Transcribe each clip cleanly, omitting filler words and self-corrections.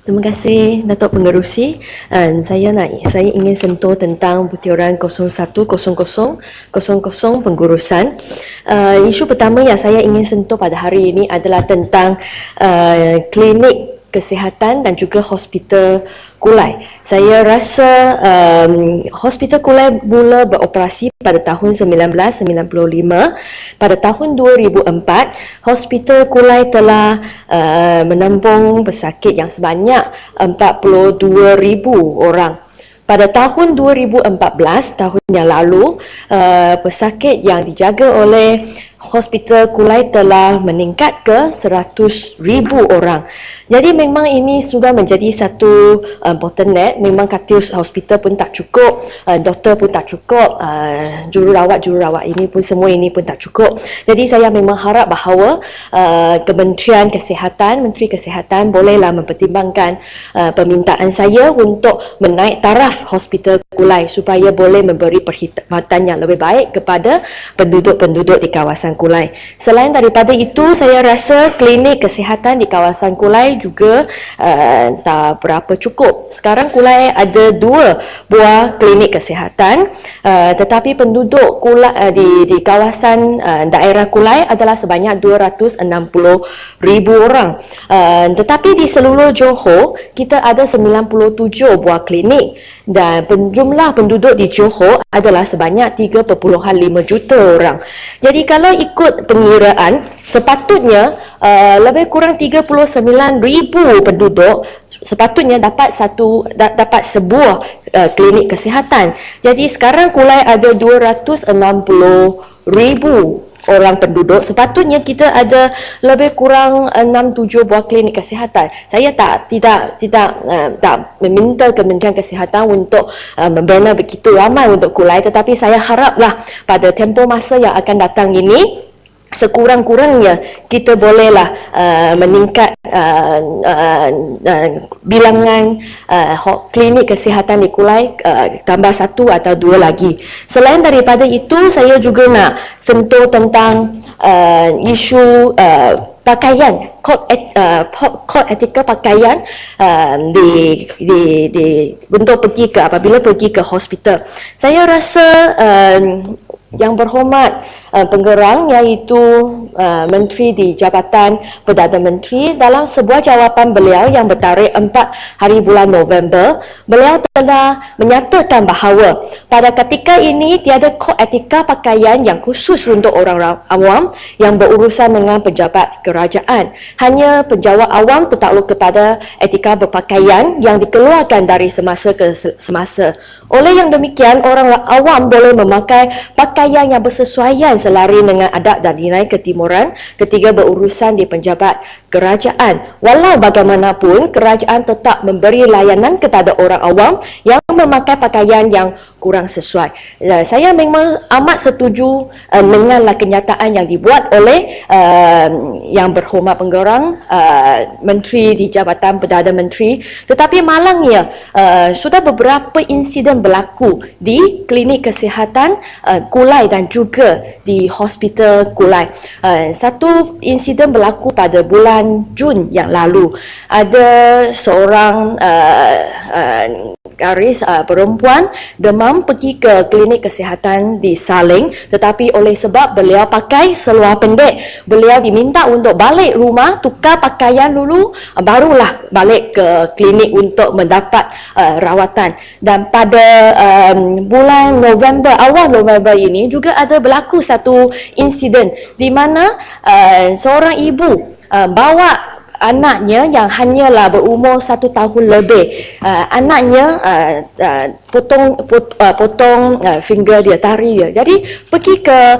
Terima kasih Datuk Pengerusi. Saya ingin sentuh tentang butiran 010000 pengurusan. Isu pertama yang saya ingin sentuh pada hari ini adalah tentang klinik kesihatan dan juga hospital Kulai. Saya rasa hospital Kulai mula beroperasi pada tahun 1995. Pada tahun 2004, hospital Kulai telah menampung pesakit yang sebanyak 42,000 orang. Pada tahun 2014, tahun yang lalu, pesakit yang dijaga oleh hospital Kulai telah meningkat ke 100,000 orang. Jadi memang ini sudah menjadi satu bottleneck. Memang katil hospital pun tak cukup, doktor pun tak cukup, jururawat ini pun semua ini pun tak cukup. Jadi saya memang harap bahawa Kementerian Kesihatan, Menteri Kesihatan bolehlah mempertimbangkan permintaan saya untuk menaik taraf hospital Kulai supaya boleh memberi perkhidmatan yang lebih baik kepada penduduk-penduduk di kawasan Kulai. Selain daripada itu, saya rasa klinik kesihatan di kawasan Kulai juga tak berapa cukup. Sekarang Kulai ada 2 buah klinik kesihatan, tetapi penduduk Kulai, di kawasan daerah Kulai adalah sebanyak 260,000 orang. Tetapi di seluruh Johor, kita ada 97 buah klinik dan jumlah penduduk di Johor adalah sebanyak 3.5 juta orang. Jadi kalau ikut pengiraan, sepatutnya lebih kurang 39,000 penduduk sepatutnya dapat sebuah klinik kesihatan. Jadi sekarang Kulai ada 260,000 orang penduduk, sepatutnya kita ada lebih kurang 6-7 buah klinik kesihatan. Saya tidak meminta Kementerian Kesihatan untuk membina begitu ramai untuk Kulai, tetapi saya haraplah pada tempoh masa yang akan datang ini sekurang-kurangnya kita bolehlah meningkat bilangan klinik kesihatan di Kulai, tambah 1 atau 2 lagi. Selain daripada itu, saya juga nak sentuh tentang isu pakaian, kod etika pakaian untuk apabila pergi ke hospital. Saya rasa yang berhormat penggerang, iaitu Menteri di Jabatan Perdana Menteri, dalam sebuah jawapan beliau yang bertarikh 4 hari bulan November, beliau telah menyatakan bahawa pada ketika ini tiada kod etika pakaian yang khusus untuk orang awam yang berurusan dengan pejabat kerajaan. Hanya penjawat awam tertakluk kepada etika berpakaian yang dikeluarkan dari semasa ke semasa. Oleh yang demikian, orang awam boleh memakai pakaian yang bersesuaian selari dengan adab dan nilai ketimuran ketika berurusan di penjabat kerajaan. Walau bagaimanapun, kerajaan tetap memberi layanan kepada orang awam yang memakai pakaian yang kurang sesuai. Saya memang amat setuju denganlah kenyataan yang dibuat oleh yang berhormat penggerang, Menteri di Jabatan Perdana Menteri. Tetapi malangnya, sudah beberapa insiden berlaku di klinik kesihatan Kulai dan juga di hospital Kulai. Satu insiden berlaku pada bulan Jun yang lalu. Ada seorang perempuan demam pergi ke klinik kesihatan di Saling, tetapi oleh sebab beliau pakai seluar pendek, beliau diminta untuk balik rumah, tukar pakaian dulu, barulah balik ke klinik untuk mendapat rawatan. Dan pada bulan November, awal November ini juga ada berlaku satu insiden di mana seorang ibu bawa anaknya yang hanyalah berumur 1 tahun lebih. Anaknya potong finger dia, tari dia. Jadi pergi ke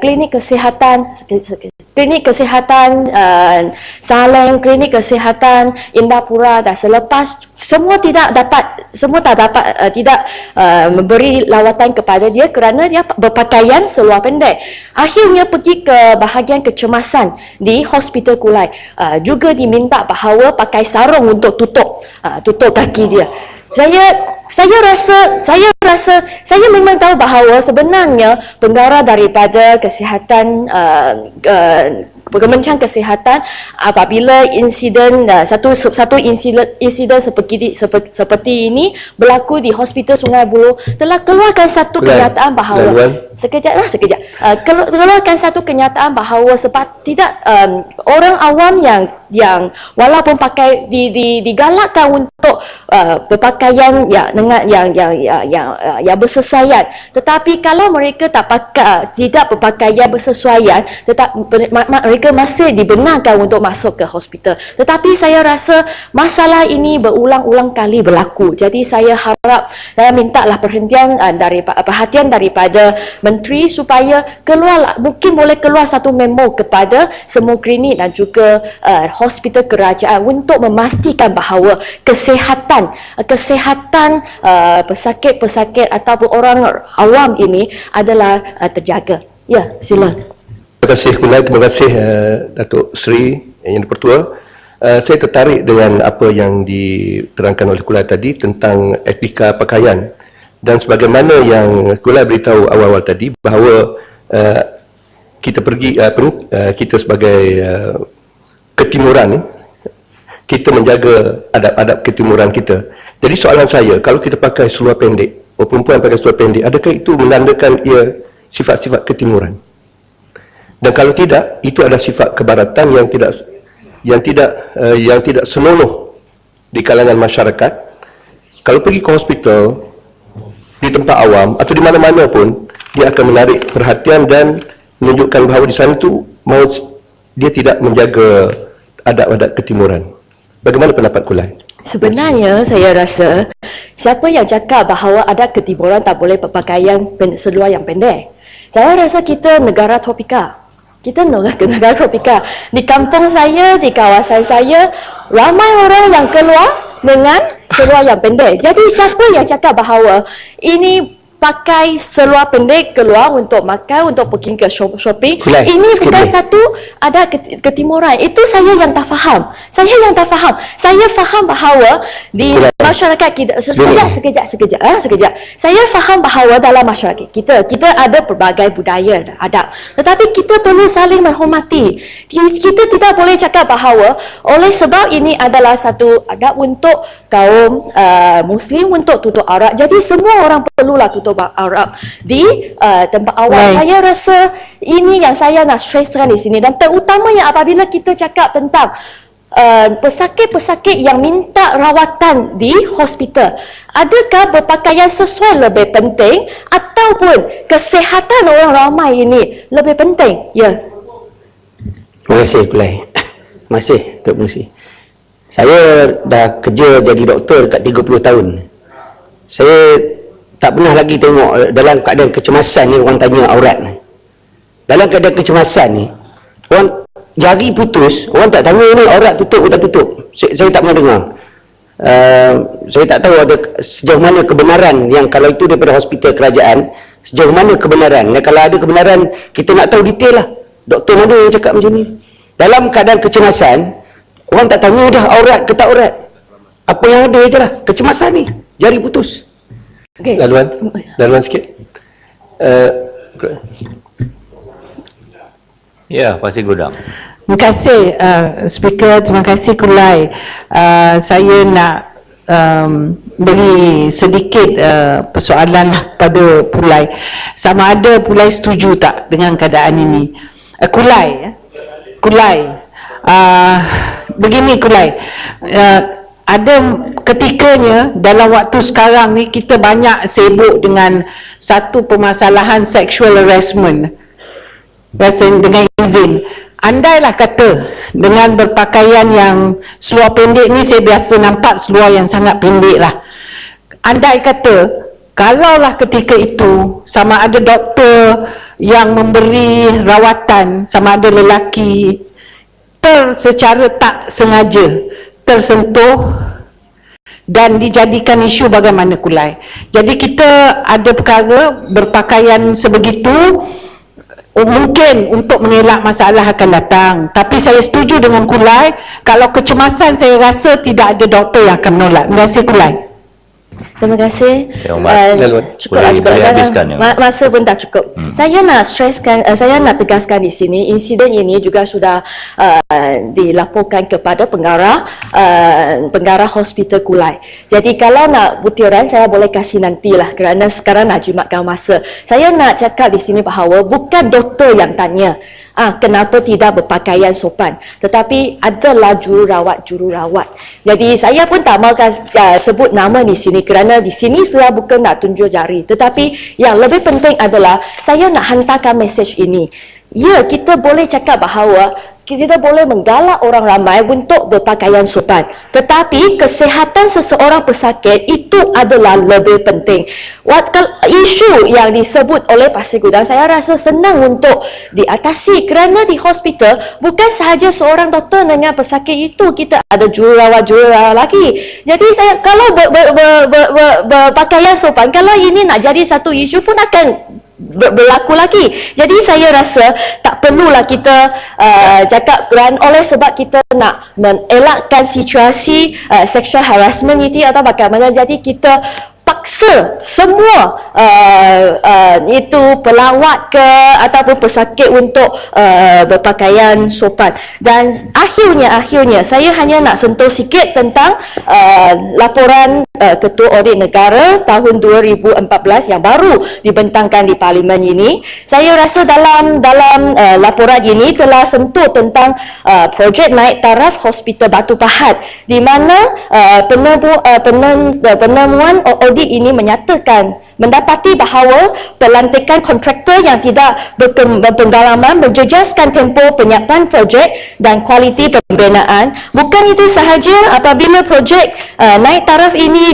klinik kesihatan Saling, klinik kesihatan Indapura, dan selepas semua tak dapat memberi lawatan kepada dia kerana dia berpakaian seluar pendek. Akhirnya pergi ke bahagian kecemasan di hospital Kulai, juga diminta bahawa pakai sarung untuk tutup kaki dia. Saya Saya memang tahu bahawa sebenarnya pengarah daripada kesihatan Kementerian Kesihatan apabila insiden satu insiden seperti ini berlaku di Hospital Sungai Buloh telah keluarkan satu kenyataan bahawa keluarkan satu kenyataan bahawa sebab tidak orang awam yang walaupun pakai digalakkan untuk berpakaian yang bersesuaian, tetapi kalau mereka tidak berpakaian bersesuaian, mereka masih dibenarkan untuk masuk ke hospital. Tetapi saya rasa masalah ini berulang-ulang kali berlaku. Jadi saya harap, saya mintalah perhatian daripada menteri supaya mungkin boleh keluar satu memo kepada semua klinik dan juga hospital kerajaan untuk memastikan bahawa kesihatan pesakit-pesakit ataupun orang awam ini adalah terjaga. Ya, sila. Terima kasih Kulai, terima kasih Datuk Seri Yang Dipertua. Saya tertarik dengan apa yang diterangkan oleh Kulai tadi tentang etika pakaian, dan sebagaimana yang Kulai beritahu awal-awal tadi bahawa kita sebagai ketimuran, kita menjaga adab-adab ketimuran kita. Jadi soalan saya, kalau kita pakai seluar pendek, perempuan pakai seluar pendek, adakah itu menandakan ia sifat-sifat ketimuran? Dan kalau tidak, itu adalah sifat kebaratan yang tidak senonoh di kalangan masyarakat. Kalau pergi ke hospital, di tempat awam atau di mana-mana pun, dia akan menarik perhatian dan menunjukkan bahawa di sana tu dia tidak menjaga adab-adab ketimuran. Bagaimana pendapat Kulai? Sebenarnya saya rasa siapa yang cakap bahawa adab ketimuran tak boleh berpakaian seluar yang pendek? Saya rasa kita negara tropika. Kita negara tropika. Di kampung saya, di kawasan saya, ramai orang yang keluar dengan seluar yang pendek. Jadi siapa yang cakap bahawa ini pakai seluar pendek keluar untuk makan, untuk pergi ke shopping, ini bukan satu ada ketimuran. Itu saya yang tak faham. Saya faham bahawa di masyarakat kita, sekejap. Saya faham bahawa dalam masyarakat kita ada pelbagai budaya dan adab. Tetapi kita perlu saling menghormati. Kita tidak boleh cakap bahawa oleh sebab ini adalah satu adab untuk kaum Muslim untuk tutup aurat. Jadi semua orang perlulah tutup aurat di tempat awam. Saya rasa ini yang saya nak stresskan di sini, dan terutamanya apabila kita cakap tentang pesakit-pesakit yang minta rawatan di hospital, adakah berpakaian sesuai lebih penting ataupun kesihatan orang ramai ini lebih penting? Ya. Terima kasih Kulai. Terima kasih Tok Pengerusi. Saya dah kerja jadi doktor dekat 30 tahun. Saya tak pernah lagi tengok dalam keadaan kecemasan ni orang tanya aurat. Dalam keadaan kecemasan ni, orang jari putus, orang tak tanya ni aurat tutup atau tak tutup. Saya tak pernah dengar. Saya tak tahu ada sejauh mana kebenaran yang kalau itu daripada hospital kerajaan, sejauh mana kebenaran. Dan kalau ada kebenaran, kita nak tahu detail lah. Doktor mana yang cakap macam ni? Dalam keadaan kecemasan, orang tak tanya dah aurat ke tak aurat. Apa yang ada je lah, kecemasan ni, jari putus. Okay. Laluan sikit. Ya, Pasir Gudang. Terima kasih Speaker, terima kasih Kulai. Saya nak beri sedikit persoalan kepada Kulai. Sama ada Kulai setuju tak dengan keadaan ini? Kulai, begini Kulai, ada ketikanya dalam waktu sekarang ni kita banyak sibuk dengan satu permasalahan sexual harassment. Dengan izin, andailah kata dengan berpakaian yang seluar pendek ni, saya biasa nampak seluar yang sangat pendek lah. Andai kata kalaulah ketika itu sama ada doktor yang memberi rawatan, sama ada lelaki secara tak sengaja tersentuh dan dijadikan isu bagaimana Kulai. Jadi kita ada perkara berpakaian sebegitu, mungkin untuk mengelak masalah akan datang. Tapi saya setuju dengan Kulai, kalau kecemasan saya rasa tidak ada doktor yang akan menolak. Terima kasih Kulai. Terima kasih. Yang Mat, boleh habiskan yang Masa pun tak cukup. Saya nak streskan, saya nak tegaskan di sini, insiden ini juga sudah dilaporkan kepada pengarah Hospital Kulai. Jadi kalau nak butiran saya boleh kasih nantilah kerana sekarang nak jimatkan masa. Saya nak cakap di sini bahawa bukan doktor yang tanya kenapa tidak berpakaian sopan, tetapi adalah jururawat. Jadi saya pun tak mahu sebut nama di sini kerana di sini saya bukan nak tunjuk jari, tetapi yang lebih penting adalah saya nak hantarkan mesej ini. Ya, kita boleh cakap bahawa kita boleh menggalak orang ramai untuk berpakaian sopan, tetapi kesihatan seseorang pesakit itu adalah lebih penting. Isu yang disebut oleh Pasir Gudang saya rasa senang untuk diatasi kerana di hospital bukan sahaja seorang doktor dengan pesakit itu, kita ada jururawat lagi. Jadi saya kalau berpakaian sopan, kalau ini nak jadi satu isu pun akan berlaku lagi. Jadi saya rasa tak perlulah kita cakap oleh sebab kita nak mengelakkan situasi sexual harassment itu atau bagaimana, jadi kita paksa semua itu pelawat ke ataupun pesakit untuk berpakaian sopan. Dan akhirnya saya hanya nak sentuh sikit tentang laporan Ketua Audit Negara tahun 2014 yang baru dibentangkan di Parlimen ini. Saya rasa dalam laporan ini telah sentuh tentang projek naik taraf Hospital Batu Pahat, di mana penemuan audit ini menyatakan mendapati bahawa pelantikan kontraktor yang tidak berpengalaman menjejaskan tempoh penyiapan projek dan kualiti pembinaan. Bukan itu sahaja, apabila projek naik taraf ini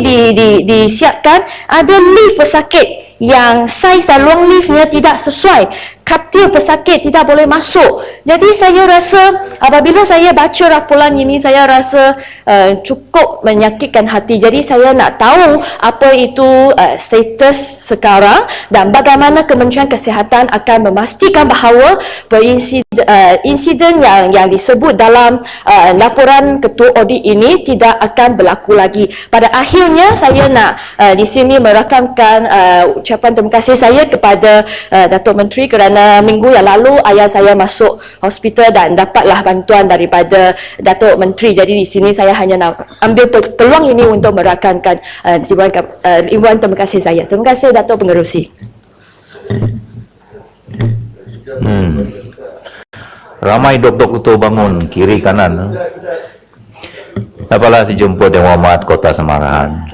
disiapkan, ada lift pesakit yang saiz dan ruang liftnya tidak sesuai, katil pesakit tidak boleh masuk. Jadi saya rasa apabila saya baca laporan ini, saya rasa cukup menyakitkan hati. Jadi saya nak tahu apa itu status sekarang dan bagaimana Kementerian Kesihatan akan memastikan bahawa insiden yang disebut dalam laporan Ketua Audit ini tidak akan berlaku lagi. Pada akhirnya saya nak di sini merakamkan ucapan terima kasih saya kepada Datuk Menteri kerana minggu yang lalu ayah saya masuk hospital dan dapatlah bantuan daripada Datuk Menteri. Jadi di sini saya hanya nak ambil peluang ini untuk merakamkan ribuan terima kasih saya. Terima kasih Datuk Pengerusi. Ramai doktor bangun kiri kanan. Apalah si jemput Yang Hormat Kota Semarang.